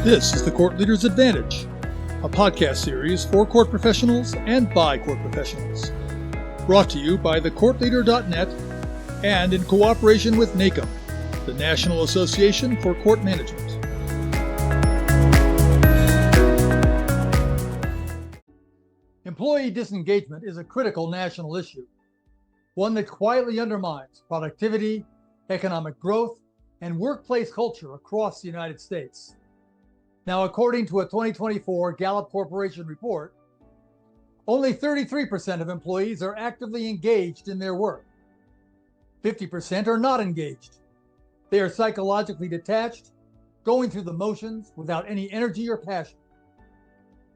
This is the Court Leader's Advantage, a podcast series for court professionals and by court professionals. Brought to you by thecourtleader.net and in cooperation with NACOM, the National Association for Court Management. Employee disengagement is a critical national issue, one that quietly undermines productivity, economic growth, and workplace culture across the United States. Now, according to a 2024 Gallup Corporation report, only 33% of employees are actively engaged in their work. 50% are not engaged. They are psychologically detached, going through the motions without any energy or passion.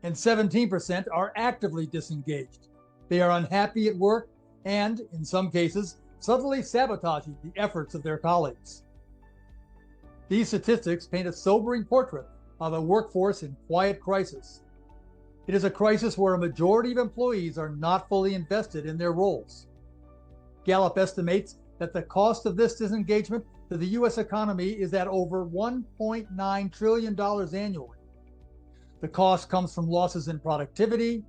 And 17% are actively disengaged. They are unhappy at work and, in some cases, subtly sabotaging the efforts of their colleagues. These statistics paint a sobering portrait of a workforce in quiet crisis. It is a crisis where a majority of employees are not fully invested in their roles. Gallup estimates that the cost of this disengagement to the U.S. economy is at over $1.9 trillion annually. The cost comes from losses in productivity,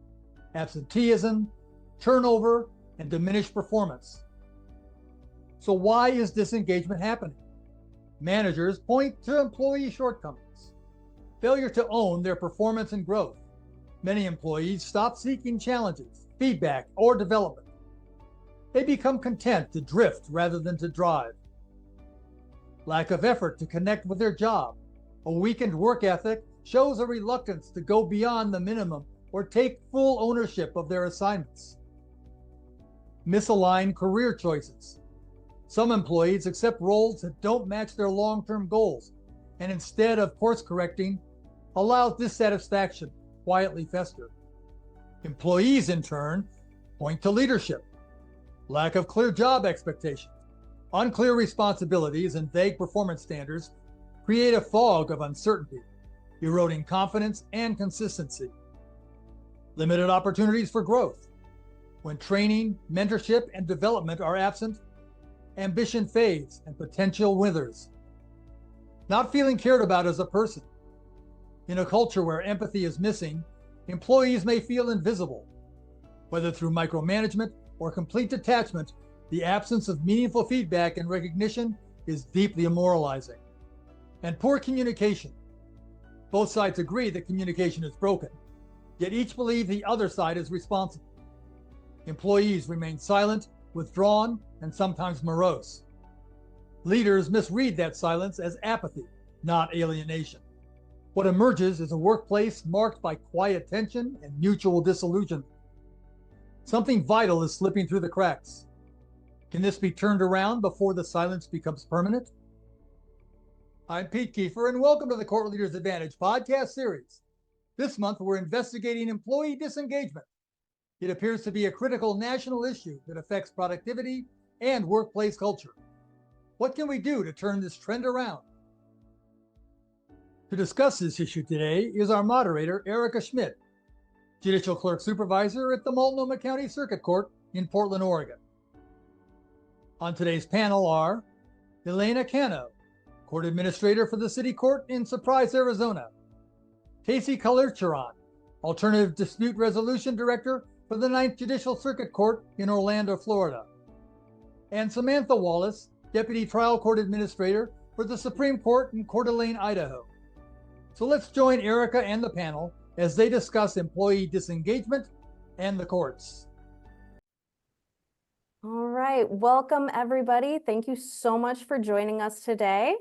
absenteeism, turnover, and diminished performance. So why is disengagement happening? Managers point to employee shortcomings, failure to own their performance and growth. Many employees stop seeking challenges, feedback, or development. They become content to drift rather than to drive. Lack of effort to connect with their job, a weakened work ethic shows a reluctance to go beyond the minimum or take full ownership of their assignments. Misaligned career choices. Some employees accept roles that don't match their long-term goals, and instead of course-correcting, allows dissatisfaction quietly fester. Employees, in turn, point to leadership. Lack of clear job expectations, unclear responsibilities, and vague performance standards create a fog of uncertainty, eroding confidence and consistency. Limited opportunities for growth. When training, mentorship, and development are absent, ambition fades and potential withers. Not feeling cared about as a person. In a culture where empathy is missing, employees may feel invisible. Whether through micromanagement or complete detachment, the absence of meaningful feedback and recognition is deeply demoralizing. And poor communication. Both sides agree that communication is broken, yet each believe the other side is responsible. Employees remain silent, withdrawn, and sometimes morose. Leaders misread that silence as apathy, not alienation. What emerges is a workplace marked by quiet tension and mutual disillusionment. Something vital is slipping through the cracks. Can this be turned around before the silence becomes permanent? I'm Pete Kiefer, and welcome to the Court Leader's Advantage podcast series. This month, we're investigating employee disengagement. It appears to be a critical national issue that affects productivity and workplace culture. What can we do to turn this trend around? To discuss this issue today is our moderator, Erica Schmidt, Judicial Clerk Supervisor at the Multnomah County Circuit Court in Portland, Oregon. On today's panel are Elena Cano, Court Administrator for the City Court in Surprise, Arizona, Casey Kalercharan, Alternative Dispute Resolution Director for the 9th Judicial Circuit Court in Orlando, Florida, and Samantha Wallace, Deputy Trial Court Administrator for the Supreme Court in Coeur d'Alene, Idaho. So let's join Erica and the panel as they discuss employee disengagement and the courts. All right, welcome everybody. Thank you so much for joining us today.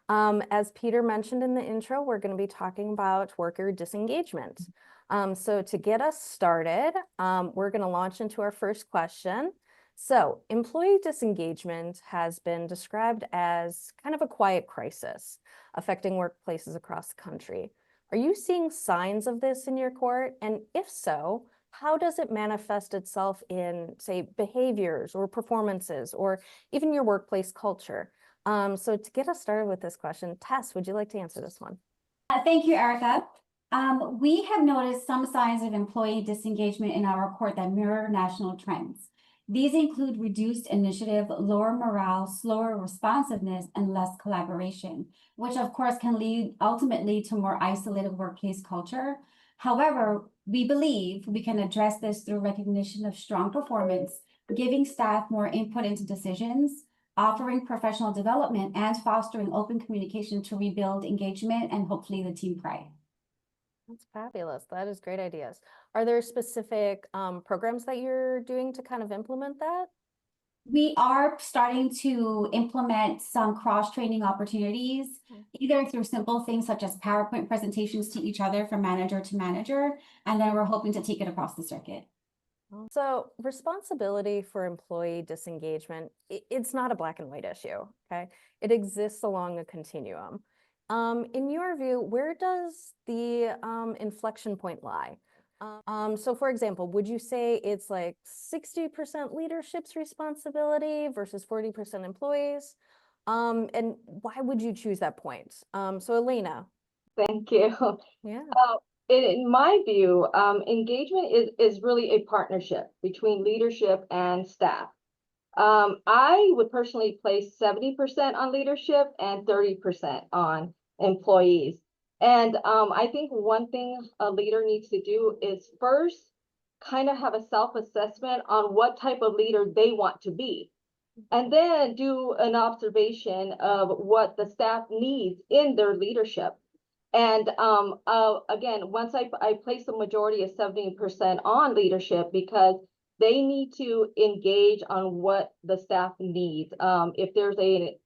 As Peter mentioned in the intro, we're going to be talking about worker disengagement. So to get us started, we're going to launch into our first question. So employee disengagement has been described as kind of a quiet crisis affecting workplaces across the country. Are you seeing signs of this in your court? And if so, how does it manifest itself in, say, behaviors or performances or even your workplace culture? So to get us started with this question, Tess, would you like to answer this one? Thank you, Erica. We have noticed some signs of employee disengagement in our court that mirror national trends. These include reduced initiative, lower morale, slower responsiveness, and less collaboration, which of course can lead ultimately to more isolated workplace culture. However, we believe we can address this through recognition of strong performance, giving staff more input into decisions, offering professional development, and fostering open communication to rebuild engagement and hopefully the team pride. That's fabulous. That is great ideas. Are there specific programs that you're doing to kind of implement that? We are starting to implement some cross-training opportunities, either through simple things such as PowerPoint presentations to each other from manager to manager, and then we're hoping to take it across the circuit. So responsibility for employee disengagement, it's not a black and white issue, okay? It exists along a continuum. In your view, where does the inflection point lie? So for example, would you say it's like 60% leadership's responsibility versus 40% employees? And why would you choose that point? So Elena. Thank you. Yeah. In my view, engagement is really a partnership between leadership and staff. I would personally place 70% on leadership and 30% on employees. And I think one thing a leader needs to do is first kind of have a self-assessment on what type of leader they want to be. And then do an observation of what the staff needs in their leadership. And again, once I place the majority of 70% on leadership because they need to engage on what the staff needs. If there's a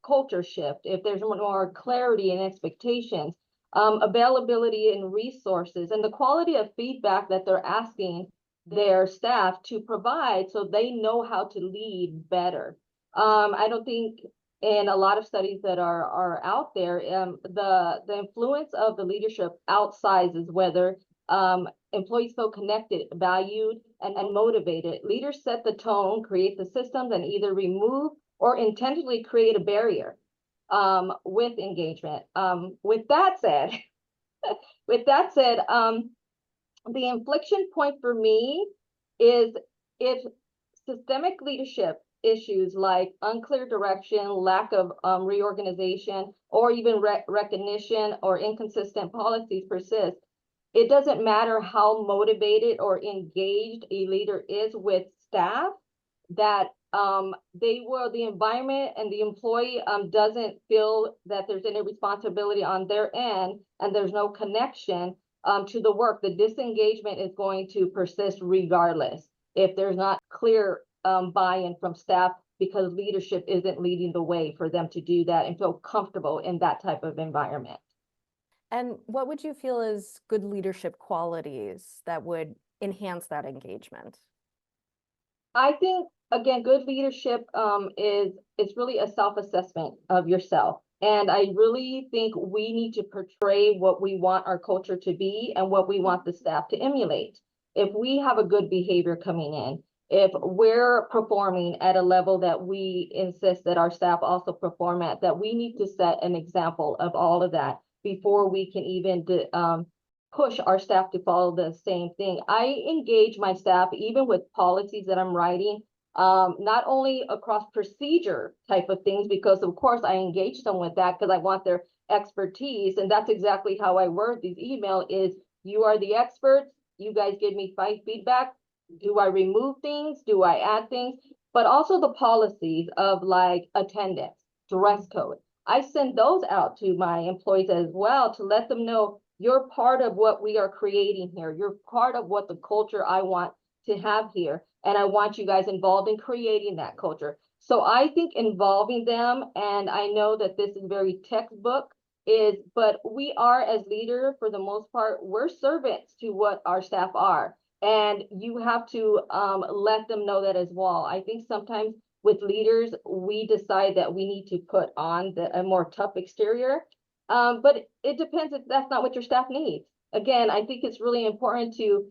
culture shift, if there's more clarity and expectations, availability and resources, and the quality of feedback that they're asking their staff to provide so they know how to lead better. I don't think in a lot of studies that are out there, the influence of the leadership outsizes whether employees feel connected, valued, and motivated. Leaders set the tone, create the systems, and either remove or intentionally create a barrier with engagement. With that said, the inflection point for me is if systemic leadership issues like unclear direction, lack of reorganization, or even recognition or inconsistent policies persist. It doesn't matter how motivated or engaged a leader is with staff, that the environment and the employee doesn't feel that there's any responsibility on their end and there's no connection to the work. The disengagement is going to persist regardless if there's not clear buy-in from staff because leadership isn't leading the way for them to do that and feel comfortable in that type of environment. And what would you feel is good leadership qualities that would enhance that engagement? I think, again, good leadership is really a self-assessment of yourself. And I really think we need to portray what we want our culture to be and what we want the staff to emulate. If we have a good behavior coming in, if we're performing at a level that we insist that our staff also perform at, that we need to set an example of all of that before we can even push our staff to follow the same thing. I engage my staff even with policies that I'm writing, not only across procedure type of things, because of course I engage them with that because I want their expertise. And that's exactly how I word these emails is, you are the experts, you guys give me feedback. Do I remove things? Do I add things? But also the policies of like attendance, dress code. I send those out to my employees as well to let them know you're part of what we are creating here. You're part of what the culture I want to have here. And I want you guys involved in creating that culture. So I think involving them, and I know that this is very textbook, but we are as leaders, for the most part, we're servants to what our staff are. And you have to let them know that as well. I think sometimes with leaders, we decide that we need to put on a more tough exterior, but it depends if that's not what your staff needs. Again, I think it's really important to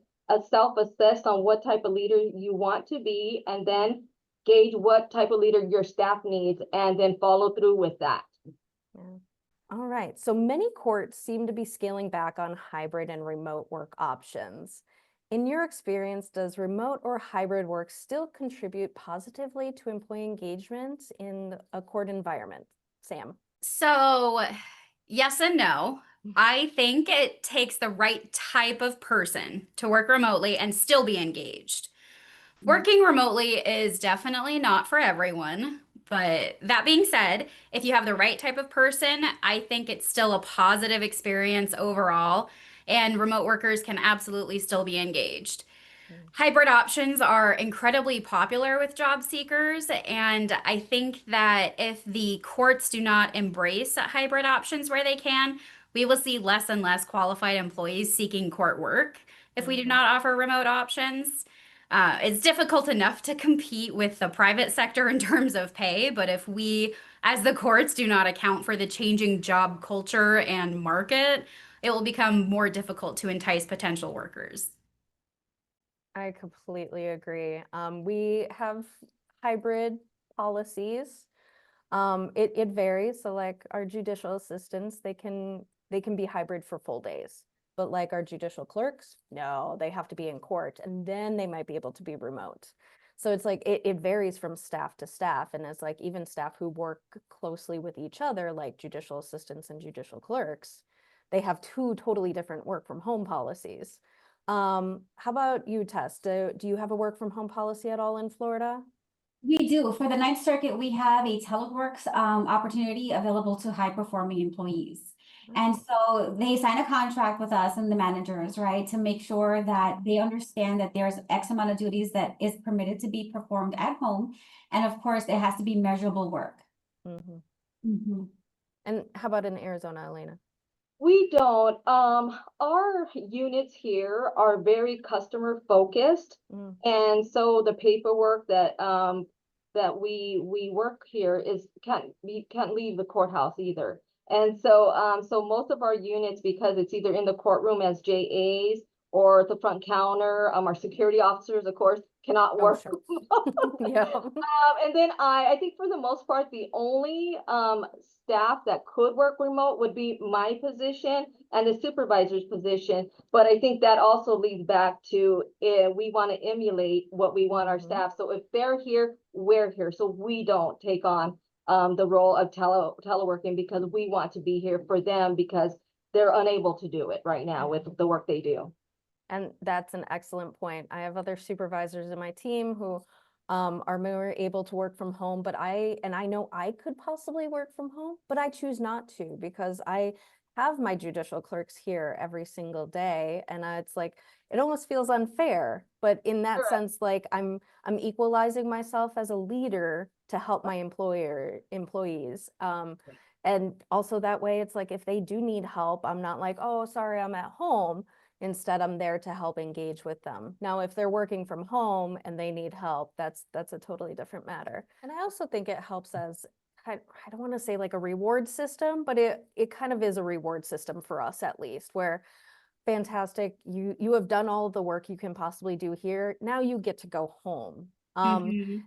self-assess on what type of leader you want to be, and then gauge what type of leader your staff needs, and then follow through with that. Yeah. All right. So many courts seem to be scaling back on hybrid and remote work options. In your experience, does remote or hybrid work still contribute positively to employee engagement in a court environment? Sam? So, yes and no. I think it takes the right type of person to work remotely and still be engaged. Working remotely is definitely not for everyone. But that being said, if you have the right type of person, I think it's still a positive experience overall, and remote workers can absolutely still be engaged. Hybrid options are incredibly popular with job seekers, and I think that if the courts do not embrace hybrid options where they can, we will see less and less qualified employees seeking court work if we do not offer remote options. It's difficult enough to compete with the private sector in terms of pay, but if we, as the courts, do not account for the changing job culture and market, it will become more difficult to entice potential workers. I completely agree. We have hybrid policies. It varies. So like our judicial assistants, they can be hybrid for full days. But like our judicial clerks, no, they have to be in court and then they might be able to be remote. So it's like it varies from staff to staff. And it's like even staff who work closely with each other, like judicial assistants and judicial clerks, they have two totally different work from home policies. How about you, Tess? Do you have a work from home policy at all in Florida? We do. For the Ninth Circuit, we have a telework opportunity available to high-performing employees. And so they sign a contract with us and the managers, right, to make sure that they understand that there's X amount of duties that is permitted to be performed at home. And of course, it has to be measurable work. And how about in Arizona, Elena? We don't. Our units here are very customer focused. And so the paperwork that that we work here can't leave the courthouse either. And so so most of our units, because it's either in the courtroom as JAs or at the front counter, our security officers, of course, cannot work. Sure. Yeah. And then I think for the most part, the only staff that could work remote would be my position and the supervisor's position. But I think that also leads back to we want to emulate what we want our staff. So if they're here, we're here. So we don't take on the role of teleworking because we want to be here for them because they're unable to do it right now with the work they do. And that's an excellent point. I have other supervisors in my team who are more able to work from home, but I know I could possibly work from home, but I choose not to because I have my judicial clerks here every single day. And it's like, it almost feels unfair, but in that sense, like I'm equalizing myself as a leader to help my employees. And also that way, it's like, if they do need help, I'm not like, oh, sorry, I'm at home. Instead, I'm there to help engage with them. Now, if they're working from home and they need help, that's a totally different matter. And I also think it helps as, I don't want to say like a reward system, but it kind of is a reward system for us at least, where fantastic, you have done all of the work you can possibly do here. Now you get to go home.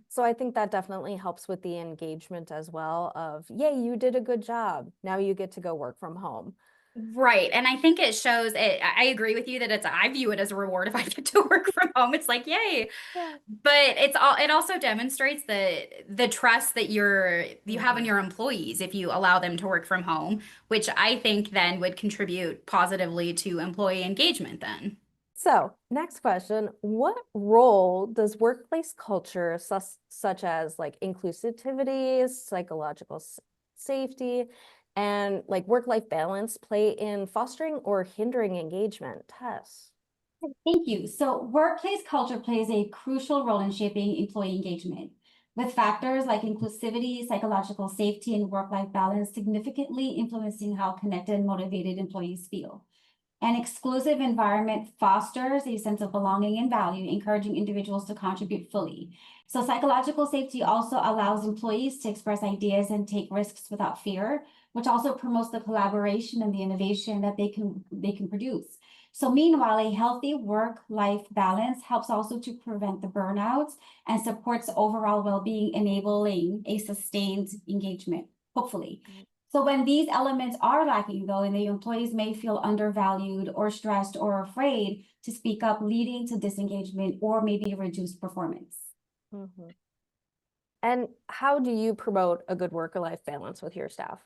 So I think that definitely helps with the engagement as well of, yay, you did a good job. Now you get to go work from home. Right. And I think it shows it. I agree with you that I view it as a reward if I get to work from home. It's like, yay. Yeah. But it also demonstrates the trust that you have in your employees if you allow them to work from home, which I think then would contribute positively to employee engagement then. So next question, what role does workplace culture such as like inclusivity, psychological safety, and like work-life balance play in fostering or hindering engagement? Tess? Thank you. So workplace culture plays a crucial role in shaping employee engagement, with factors like inclusivity, psychological safety, and work-life balance significantly influencing how connected and motivated employees feel. An exclusive environment fosters a sense of belonging and value, encouraging individuals to contribute fully. So psychological safety also allows employees to express ideas and take risks without fear, which also promotes the collaboration and the innovation that they can produce. So meanwhile, a healthy work-life balance helps also to prevent the burnouts and supports overall well-being, enabling a sustained engagement, hopefully. So when these elements are lacking, though, and the employees may feel undervalued or stressed or afraid to speak up, leading to disengagement or maybe reduced performance. Mhm. And how do you promote a good work-life balance with your staff?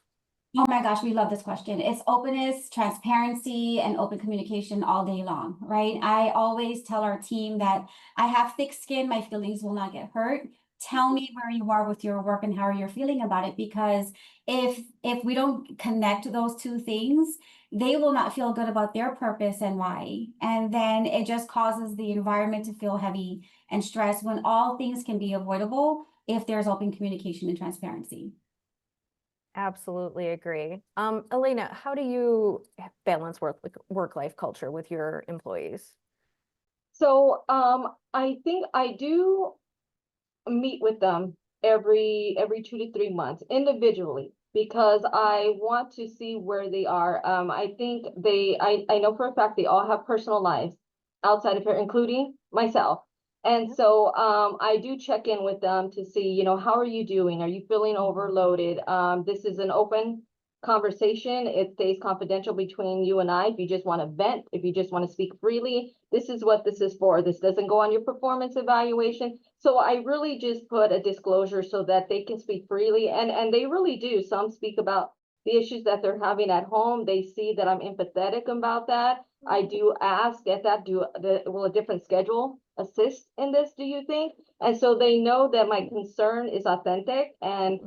Oh my gosh, we love this question. It's openness, transparency, and open communication all day long, right? I always tell our team that I have thick skin, my feelings will not get hurt. Tell me where you are with your work and how you're feeling about it, because if we don't connect those two things, they will not feel good about their purpose and why. And then it just causes the environment to feel heavy and stressed when all things can be avoidable if there's open communication and transparency. Absolutely agree. Elena, how do you balance work-life culture with your employees? So I think I do meet with them every 2 to 3 months individually because I want to see where they are. I think I know for a fact they all have personal lives outside of here, including myself. And Yep. so I do check in with them to see, how are you doing? Are you feeling overloaded? This is an open conversation. It stays confidential between you and I. If you just want to vent, if you just want to speak freely, this is what this is for. This doesn't go on your performance evaluation. So I really just put a disclosure so that they can speak freely, and they really do. Some speak about the issues that they're having at home. They see that I'm empathetic about that. I do ask at that, will a different schedule assist in this, do you think? And so they know that my concern is authentic, and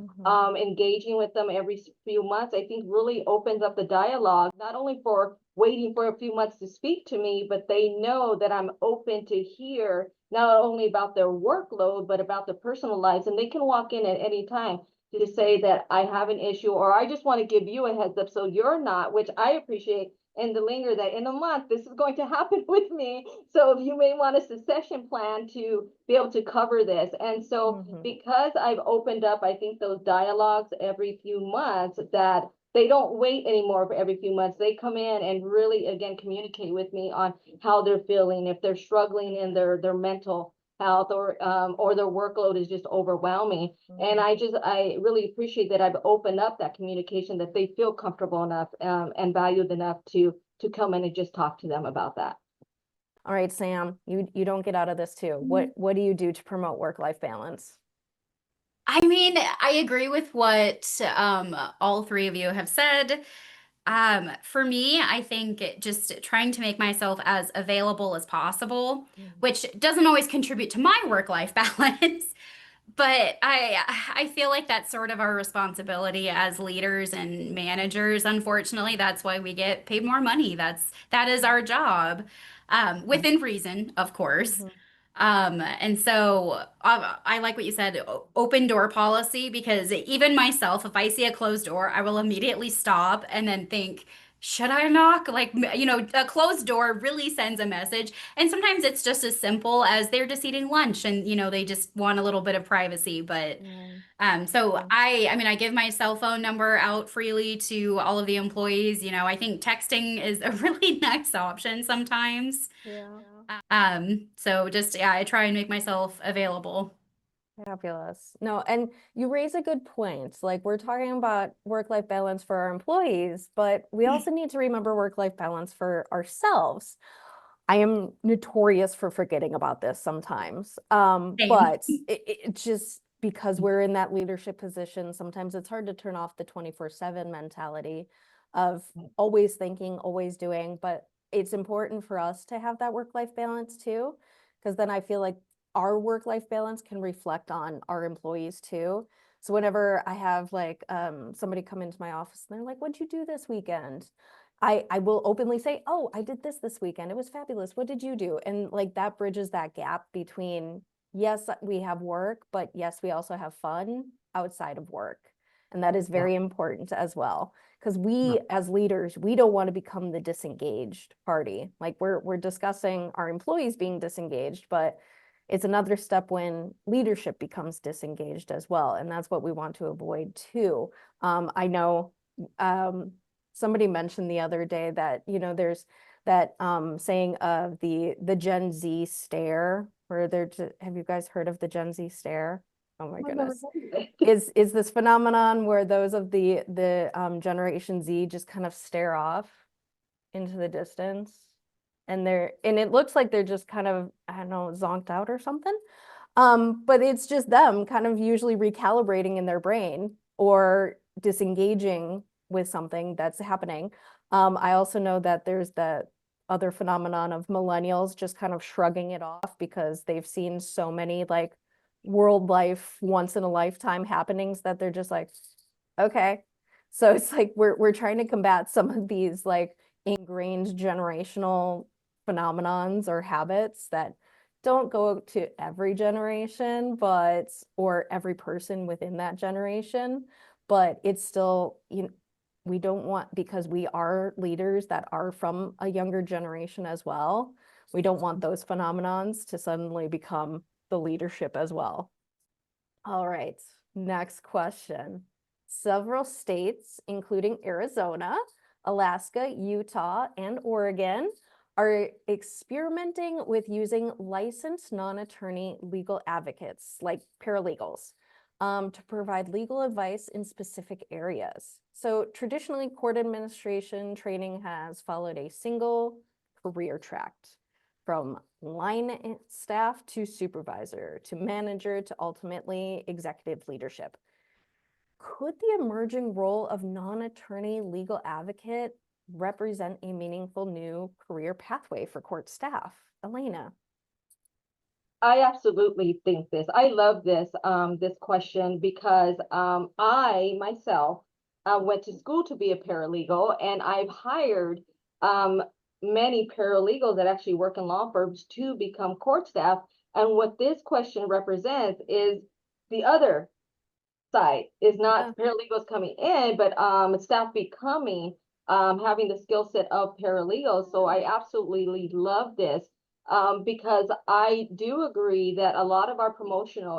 engaging with them every few months, I think really opens up the dialogue, not only for waiting for a few months to speak to me, but they know that I'm open to hear not only about their workload, but about their personal lives. And they can walk in at any time to say that I have an issue, or I just want to give you a heads up so you're not, which I appreciate, and the linger that in a month this is going to happen with me. So you may want a succession plan to be able to cover this. And so because I've opened up, I think those dialogues every few months, that they don't wait anymore for every few months. They come in and really, again, communicate with me on how they're feeling, if they're struggling in their mental health, or their workload is just overwhelming. And I really appreciate that I've opened up that communication, that they feel comfortable enough and valued enough to come in and just talk to them about that. All right, Sam, you don't get out of this too. What do you do to promote work-life balance? I mean, I agree with what all three of you have said. For me, I think just trying to make myself as available as possible, which doesn't always contribute to my work-life balance, but I feel like that's sort of our responsibility as leaders and managers. Unfortunately, that's why we get paid more money. That is our job, within reason, of course. And so I like what you said, open door policy, because even myself, if I see a closed door, I will immediately stop and then think, should I knock? Like, a closed door really sends a message. And sometimes it's just as simple as they're just eating lunch and, they just want a little bit of privacy. But so I give my cell phone number out freely to all of the employees. I think texting is a really nice option sometimes. Yeah. So just, I try and make myself available. Fabulous. No, and you raise a good point. Like, we're talking about work-life balance for our employees, but we also need to remember work-life balance for ourselves. I am notorious for forgetting about this sometimes. Same. But it just, because we're in that leadership position, sometimes it's hard to turn off the 24/7 mentality of always thinking, always doing. But it's important for us to have that work-life balance too, because then I feel like our work-life balance can reflect on our employees too. So whenever I have like somebody come into my office and they're like, "What'd you do this weekend?" I will openly say, "Oh, I did this weekend. It was fabulous. What did you do?" And like that bridges that gap between, yes, we have work, but yes, we also have fun outside of work. And that is very important as well. Because we as leaders, we don't want to become the disengaged party. Like, we're discussing our employees being disengaged, but it's another step when leadership becomes disengaged as well. And that's what we want to avoid too. I know somebody mentioned the other day that, there's that saying of the Gen Z stare, where have you guys heard of the Gen Z stare? Oh my I've never goodness. heard of it. Is this phenomenon where those of the Generation Z just kind of stare off into the distance, and it looks like they're just kind of, I don't know, zonked out or something. But it's just them kind of usually recalibrating in their brain or disengaging with something that's happening. I also know that there's the other phenomenon of millennials just kind of shrugging it off because they've seen so many like world life, once in a lifetime happenings that they're just like, okay. So it's like we're trying to combat some of these like ingrained generational phenomenons or habits that don't go to every generation, but or every person within that generation, but it's still, you know, we don't want, because we are leaders that are from a younger generation as well, we don't want those phenomenons to suddenly become the leadership as well. All right, next question. Several states, including Arizona, Alaska, Utah, and Oregon, are experimenting with using licensed non-attorney legal advocates, like paralegals, to provide legal advice in specific areas. So traditionally, court administration training has followed a single career track, from line staff to supervisor to manager to ultimately executive leadership. Could the emerging role of non-attorney legal advocate represent a meaningful new career pathway for court staff? Elena. I absolutely think this. I love this question because I myself went to school to be a paralegal, and I've hired um, many paralegals that actually work in law firms to become court staff. And what this question represents is the other side, is not paralegals coming in, but staff becoming having the skill set of paralegals. So I absolutely love this. Because I do agree that a lot of our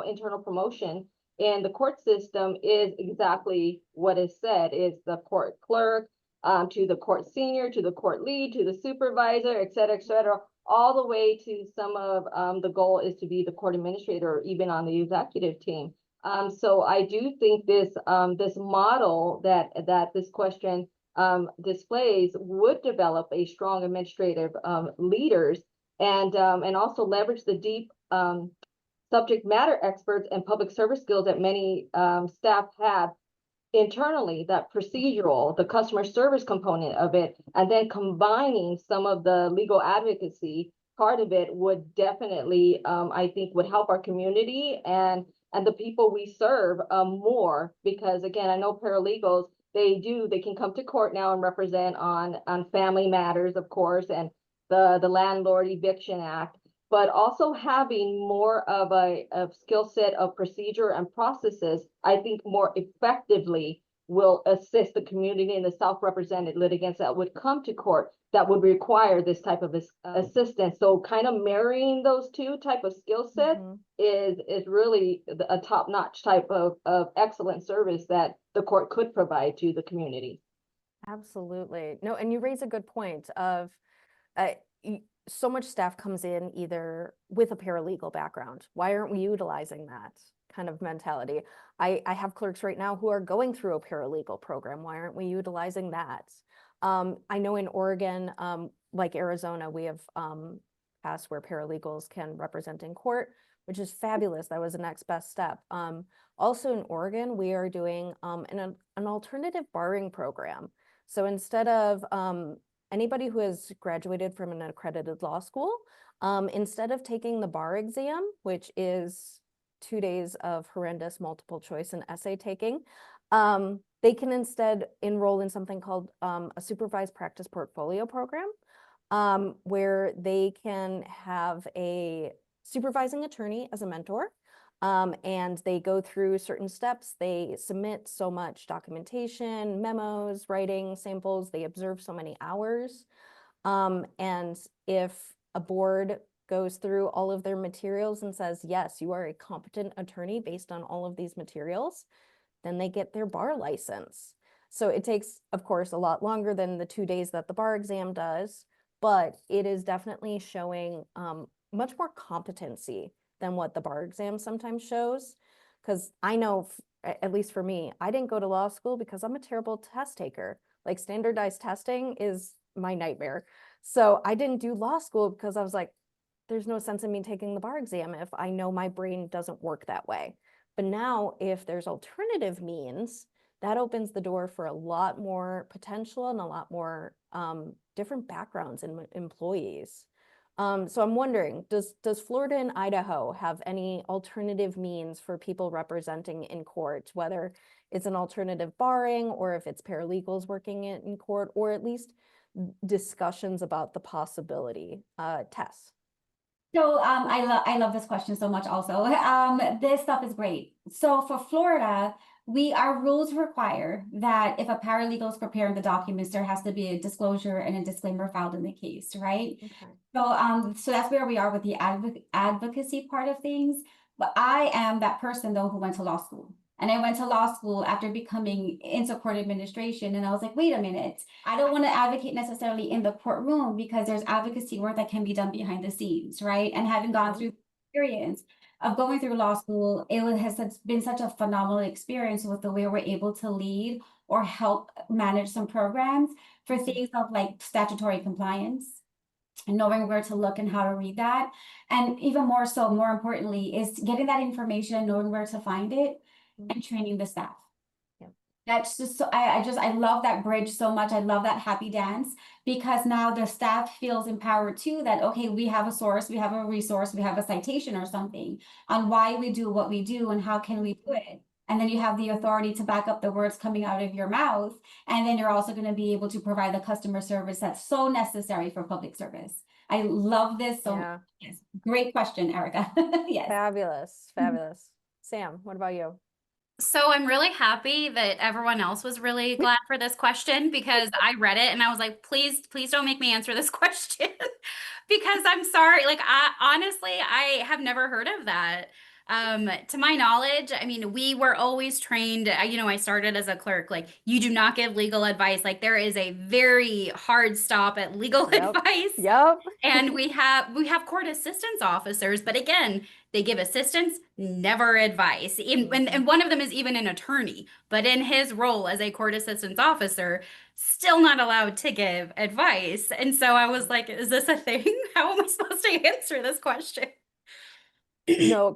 internal promotion in the court system is exactly what is said, is the court clerk, to the court senior, to the court lead, to the supervisor, et cetera, all the way to some of the goal is to be the court administrator or even on the executive team. So I do think this model that this question displays would develop a strong administrative leaders, and also leverage the deep subject matter experts and public service skills that many staff have internally, that procedural, the customer service component of it, and then combining some of the legal advocacy part of it would definitely, I think, would help our community and the people we serve more, because again, I know paralegals, they can come to court now and represent on family matters, of course, and the Landlord Eviction Act, but also having more of a skill set of procedure and processes, I think more effectively will assist the community and the self-represented litigants that would come to court that would require this type of assistance. So kind of marrying those two type of skill sets is really a top-notch type of excellent service that the court could provide to the community. Absolutely. No, and you raise a good point of so much staff comes in either with a paralegal background. Why aren't we utilizing that kind of mentality? I have clerks right now who are going through a paralegal program. Why aren't we utilizing that? I know in Oregon, like Arizona, we have passed where paralegals can represent in court, which is fabulous. That was the next best step. Also in Oregon, we are doing an alternative barring program. So instead of anybody who has graduated from an accredited law school, instead of taking the bar exam, which is 2 days of horrendous multiple choice and essay taking, they can instead enroll in something called a supervised practice portfolio program, where they can have a supervising attorney as a mentor. And they go through certain steps. They submit so much documentation, memos, writing, samples. They observe so many hours. And if a board goes through all of their materials and says, yes, you are a competent attorney based on all of these materials, then they get their bar license. So it takes, of course, a lot longer than the 2 days that the bar exam does, but it is definitely showing much more competency than what the bar exam sometimes shows. Because I know, at least for me, I didn't go to law school because I'm a terrible test taker. Like standardized testing is my nightmare. So I didn't do law school because I was like, there's no sense in me taking the bar exam if I know my brain doesn't work that way. But now if there's alternative means, that opens the door for a lot more potential and a lot more different backgrounds in employees. So I'm wondering, does Florida and Idaho have any alternative means for people representing in court, whether it's an alternative barring or if it's paralegals working in court, or at least discussions about the possibility? Tess. So I love this question so much also. This stuff is great. So for Florida, our rules require that if a paralegal is preparing the documents, there has to be a disclosure and a disclaimer filed in the case, right? Okay. So that's where we are with the advocacy part of things. But I am that person though who went to law school. And I went to law school after becoming into court administration. And I was like, wait a minute, I don't want to advocate necessarily in the courtroom because there's advocacy work that can be done behind the scenes, right? And having gone through the experience of going through law school, has been such a phenomenal experience with the way we're able to lead or help manage some programs for things of like statutory compliance and knowing where to look and how to read that. And even more so, more importantly, is getting that information, knowing where to find it, and training the staff. Yep. That's just so I love that bridge so much. I love that happy dance because now the staff feels empowered too, that okay, we have a source, we have a resource, we have a citation or something on why we do what we do and how can we do it. And then you have the authority to back up the words coming out of your mouth. And then you're also going to be able to provide the customer service that's so necessary for public service. I love this so much. Yes. Great question, Erica. Yes. Fabulous. Fabulous. Sam, what about you? So I'm really happy that everyone else was really glad for this question because I read it and I was like, please don't make me answer this question because I'm sorry. Like, I have never heard of that. To my knowledge, I mean, we were always trained, I started as a clerk, like you do not give legal advice. Like there is a very hard stop at legal advice. Yep. And we have court assistance officers, but again, they give assistance, never advice. And one of them is even an attorney, but in his role as a court assistance officer, still not allowed to give advice. And so I was like, is this a thing? How am I supposed to answer this question? No,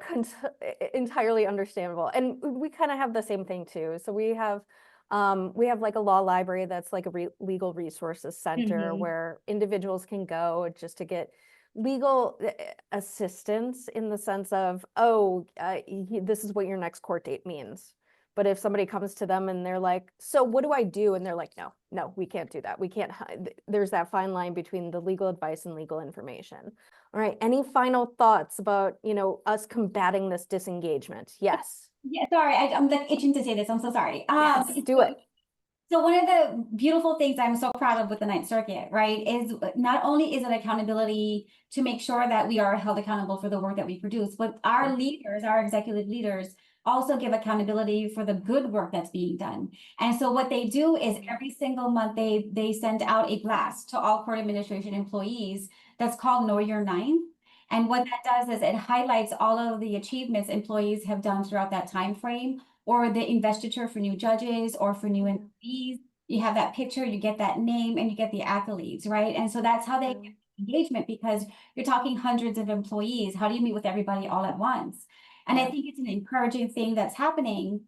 entirely understandable. And we kind of have the same thing too. So we have like a law library that's like a legal resources center where individuals can go just to get legal assistance in the sense of, this is what your next court date means. But if somebody comes to them and they're like, so what do I do? And they're like, no, we can't do that. We can't, there's that fine line between the legal advice and legal information. All right, any final thoughts about, us combating this disengagement? Yes. Yeah, sorry, I'm like itching to say this. I'm so sorry. Yes, do it. So one of the beautiful things I'm so proud of with the Ninth Circuit, right, is not only is it accountability to make sure that we are held accountable for the work that we produce, but our leaders, our executive leaders, also give accountability for the good work that's being done. And so what they do is every single month they send out a blast to all court administration employees that's called Know Your Ninth. And what that does is it highlights all of the achievements employees have done throughout that time frame, or the investiture for new judges or for new employees. You have that picture, you get that name, and you get the accolades, right? And so that's how they get engagement, because you're talking hundreds of employees. How do you meet with everybody all at once? And I think it's an encouraging thing that's happening.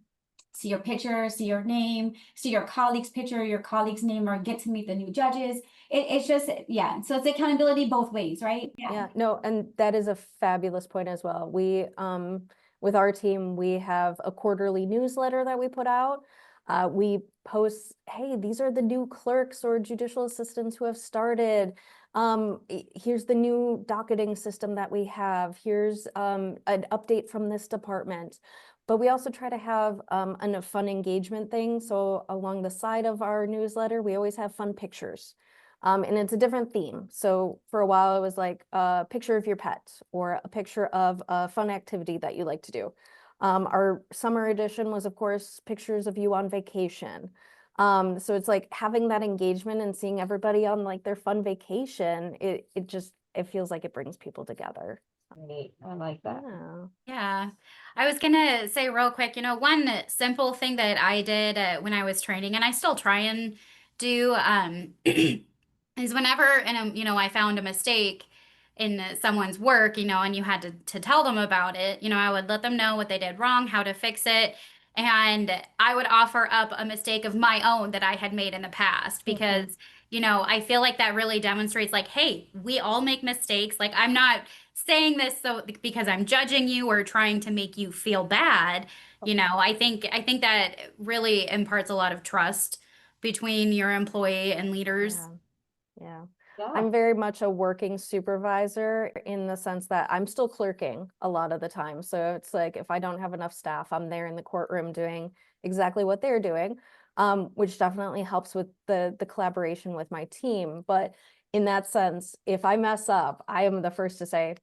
See your picture, see your name, see your colleague's picture, your colleague's name, or get to meet the new judges. It's just, so it's accountability both ways, right? Yeah, no, and that is a fabulous point as well. We, with our team, we have a quarterly newsletter that we put out. We post, hey, these are the new clerks or judicial assistants who have started. Here's the new docketing system that we have. Here's an update from this department. But we also try to have a fun engagement thing. So along the side of our newsletter, we always have fun pictures. And it's a different theme. So for a while, it was like a picture of your pet or a picture of a fun activity that you like to do. Our summer edition was, of course, pictures of you on vacation. So it's like having that engagement and seeing everybody on like their fun vacation. It feels like it brings people together. Great. I like that. Yeah. Yeah. I was gonna say real quick, one simple thing that I did when I was training, and I still try and do, is whenever, and I found a mistake in someone's work, and you had to tell them about it, I would let them know what they did wrong, how to fix it. And I would offer up a mistake of my own that I had made in the past because, I feel like that really demonstrates like, hey, we all make mistakes. Like, I'm not saying this because I'm judging you or trying to make you feel bad. I think that really imparts a lot of trust between your employee and leaders. Yeah. Yeah. I'm very much a working supervisor in the sense that I'm still clerking a lot of the time. So it's like if I don't have enough staff, I'm there in the courtroom doing exactly what they're doing, which definitely helps with the collaboration with my team. But in that sense, if I mess up, I am the first to say,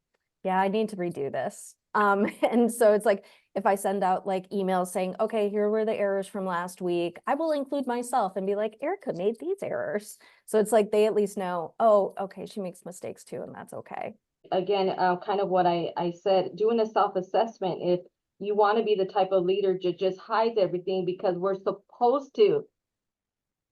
yeah, I need to redo this. And so it's like if I send out like emails saying, okay, here were the errors from last week, I will include myself and be like, Erica made these errors. So it's like they at least know, oh, okay, she makes mistakes too, and that's okay. Again, kind of what I said, doing a self-assessment, if you want to be the type of leader that just hides everything because we're supposed to,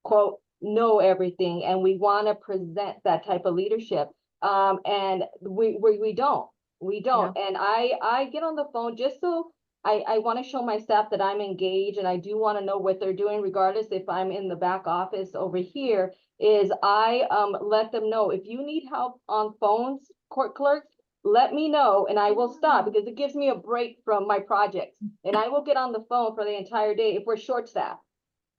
quote, know everything, and we want to present that type of leadership. And we don't. And I get on the phone just so I want to show my staff that I'm engaged and I do want to know what they're doing, regardless if I'm in the back office over here, is I let them know if you need help on phones, court clerks, let me know and I will stop because it gives me a break from my projects. And I will get on the phone for the entire day if we're short staffed.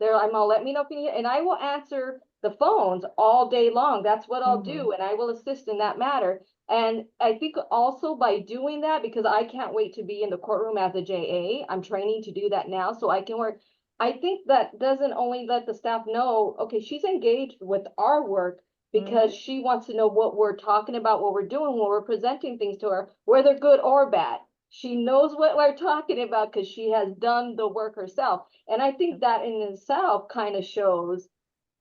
I'm gonna let me know if you need, and I will answer the phones all day long. That's what I'll do, and I will assist in that matter. And I think also by doing that, because I can't wait to be in the courtroom as a JA, I'm training to do that now so I can work. I think that doesn't only let the staff know, okay, she's engaged with our work because she wants to know what we're talking about, what we're doing, when we're presenting things to her, whether good or bad. She knows what we're talking about because she has done the work herself. And I think that in itself kind of shows,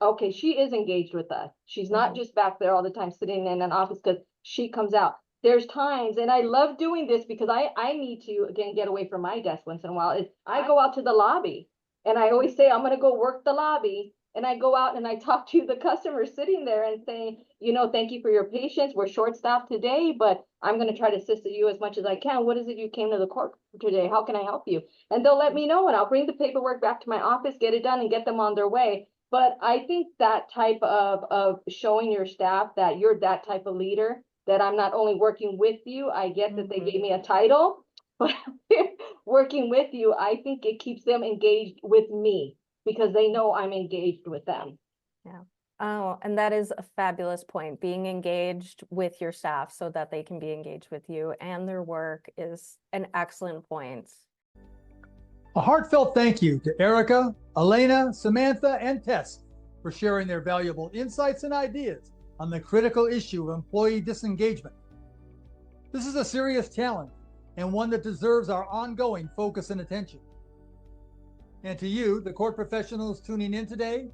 okay, she is engaged with us. She's not just back there all the time sitting in an office because she comes out. There's times, and I love doing this because I need to, again, get away from my desk once in a while. I go out to the lobby and I always say, I'm going to go work the lobby. And I go out and I talk to the customer sitting there and saying, thank you for your patience. We're short staffed today, but I'm going to try to assist you as much as I can. What is it you came to the court today? How can I help you? And they'll let me know and I'll bring the paperwork back to my office, get it done and get them on their way. But I think that type of showing your staff that you're that type of leader, that I'm not only working with you, I get that they gave me a title, but working with you, I think it keeps them engaged with me because they know I'm engaged with them. Yeah. Oh, and that is a fabulous point. Being engaged with your staff so that they can be engaged with you and their work is an excellent point. A heartfelt thank you to Erica, Elena, Samantha, and Tess for sharing their valuable insights and ideas on the critical issue of employee disengagement. This is a serious challenge and one that deserves our ongoing focus and attention. And to you, the court professionals tuning in today,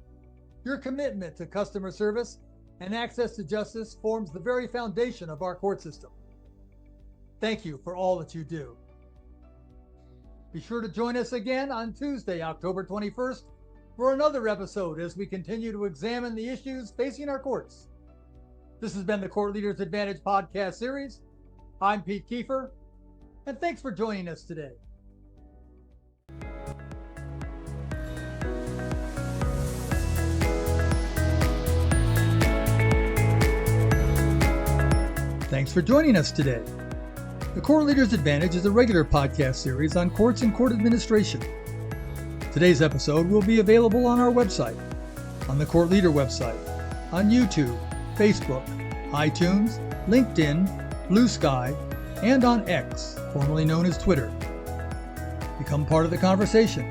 your commitment to customer service and access to justice forms the very foundation of our court system. Thank you for all that you do. Be sure to join us again on Tuesday, October 21st, for another episode as we continue to examine the issues facing our courts. This has been the Court Leaders Advantage podcast series. I'm Pete Kiefer, and thanks for joining us today. Thanks for joining us today. The Court Leaders Advantage is a regular podcast series on courts and court administration. Today's episode will be available on our website, on the Court Leader website, on YouTube, Facebook, iTunes, LinkedIn, Blue Sky, and on X, formerly known as Twitter. Become part of the conversation.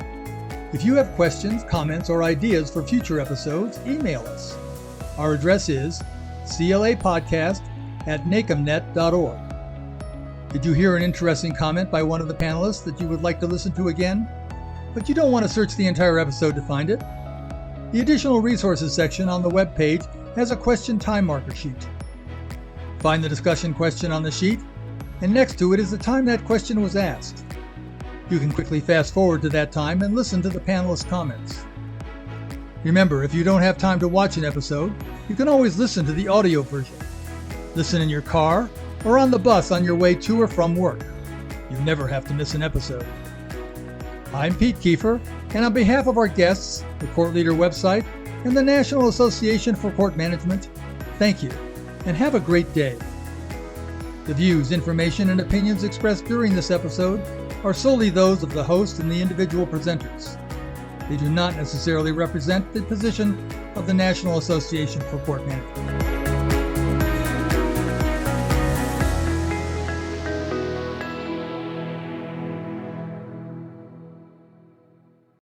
If you have questions, comments, or ideas for future episodes, email us. Our address is clapodcast@nacomnet.org. Did you hear an interesting comment by one of the panelists that you would like to listen to again, but you don't want to search the entire episode to find it? The additional resources section on the web page has a question time marker sheet. Find the discussion question on the sheet, and next to it is the time that question was asked. You can quickly fast forward to that time and listen to the panelists' comments. Remember, if you don't have time to watch an episode, you can always listen to the audio version. Listen in your car or on the bus on your way to or from work. You never have to miss an episode. I'm Pete Kiefer, and on behalf of our guests, the Court Leader website, and the National Association for Court Management, thank you, and have a great day. The views, information, and opinions expressed during this episode are solely those of the host and the individual presenters. They do not necessarily represent the position of the National Association for Court Management.